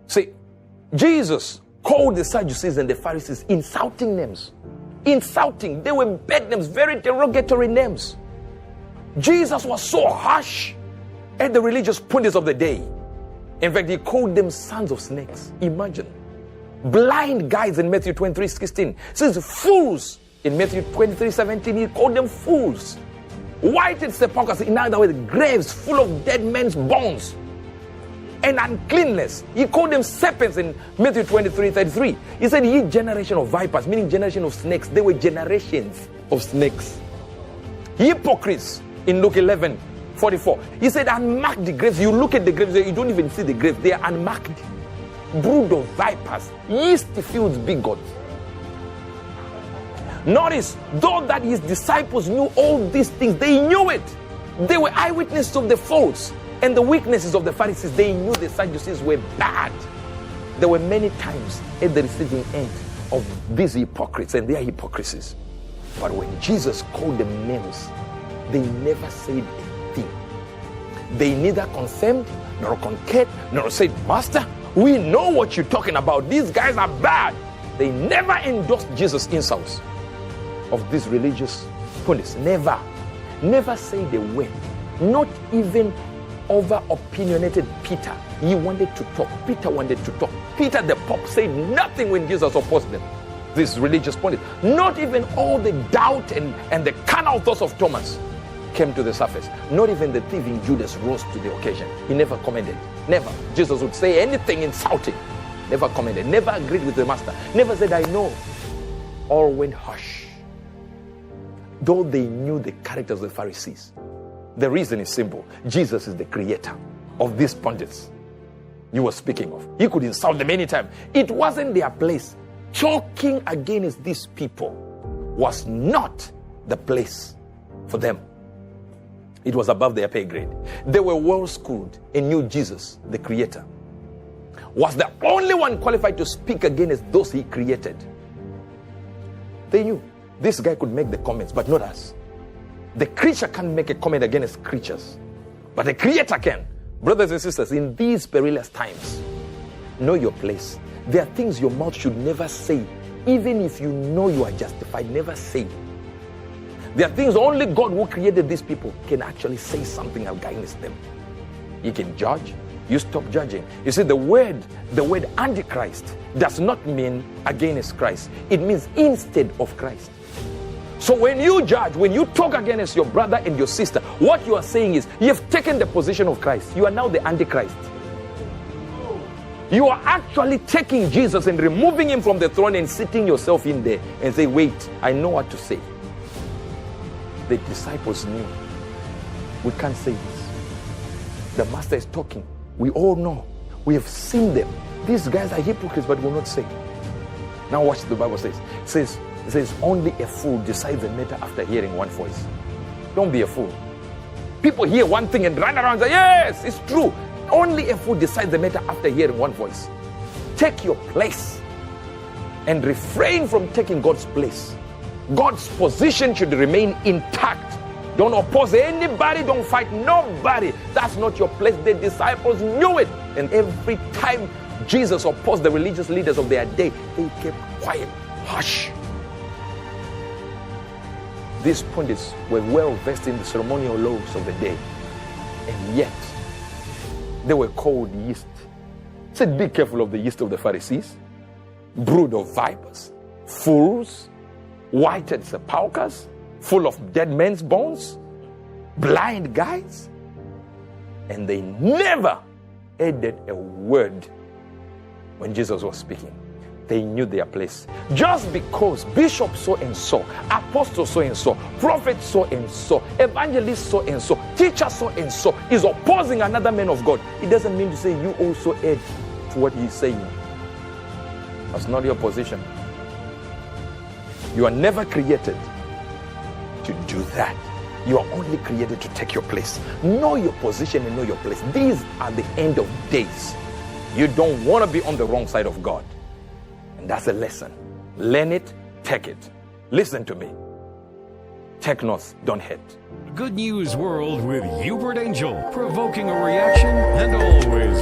See, Jesus called the Sadducees and the Pharisees insulting names. Insulting. They were bad names, very derogatory names. Jesus was so harsh at the religious pundits of the day. In fact, he called them sons of snakes. Imagine. Blind guys in Matthew 23:16. Says fools in Matthew 23:17. He called them fools. Whited sepulchres, in other words, graves full of dead men's bones and uncleanness. He called them serpents in Matthew 23:33. He said, ye generation of vipers, meaning generation of snakes. They were generations of snakes. Hypocrites in Luke 11:44. He said, unmarked graves. You look at the graves, you don't even see the graves. They are unmarked. Brood of vipers, yeasty fields, bigots. Notice, though that his disciples knew all these things, they knew it. They were eyewitnesses of the faults and the weaknesses of the Pharisees. They knew the Sadducees were bad. There were many times at the receiving end of these hypocrites and their hypocrisies. But when Jesus called them names, they never said a thing. They neither confirmed, nor concurred, nor said, Master, we know what you're talking about. These guys are bad. They never endorsed Jesus' insults of these religious pundits. Never. Never said a word. Not even over opinionated Peter. He wanted to talk. Peter wanted to talk. Peter the Pope said nothing when Jesus opposed them. These religious pundits. Not even all the doubt and the carnal thoughts of Thomas came to the surface. Not even the thieving Judas rose to the occasion. He never commented. Never. Jesus would say anything insulting. Never commented. Never agreed with the master. Never said, I know. All went hush. Though they knew the characters of the Pharisees. The reason is simple. Jesus is the creator of these pundits you were speaking of. He could insult them anytime. It wasn't their place. Talking against these people was not the place for them. It was above their pay grade. They were well schooled and knew Jesus, the creator, was the only one qualified to speak against those he created. They knew this guy could make the comments, but not us. The creature can't make a comment against creatures, but the creator can. Brothers and sisters, in these perilous times, know your place. There are things your mouth should never say, even if you know you are justified. Never say. There are things only God who created these people can actually say something against them. He can judge. You stop judging. You see, the word Antichrist does not mean against Christ. It means instead of Christ. So when you judge, when you talk against your brother and your sister, what you are saying is, you have taken the position of Christ. You are now the Antichrist. You are actually taking Jesus and removing him from the throne and sitting yourself in there and say, wait, I know what to say. The disciples knew. We can't say this. The master is talking. We all know. We have seen them. These guys are hypocrites, but will not say. Now watch the Bible says. It says only a fool decides a matter after hearing one voice. Don't be a fool. People hear one thing and run around and say, yes, it's true. Only a fool decides the matter after hearing one voice. Take your place and refrain from taking God's place. God's position should remain intact. Don't oppose anybody. Don't fight nobody. That's not your place. The disciples knew it. And every time Jesus opposed the religious leaders of their day, they kept quiet. Hush. These pundits were well versed in the ceremonial laws of the day. And yet, they were called yeast. He said, be careful of the yeast of the Pharisees. Brood of vipers. Fools. Whited sepulchres, full of dead men's bones, blind guys, and they never added a word when Jesus was speaking. They knew their place. Just because Bishop so and so, Apostle so and so, Prophet so and so, Evangelist so and so, Teacher so and so is opposing another man of God, it doesn't mean to say you also add to what he's saying. That's not your position. You are never created to do that. You are only created to take your place. Know your position and know your place. These are the end of days. You don't want to be on the wrong side of God. And that's a lesson. Learn it, take it. Listen to me. Take notes, don't hate. Good News World with Hubert Angel, provoking a reaction and always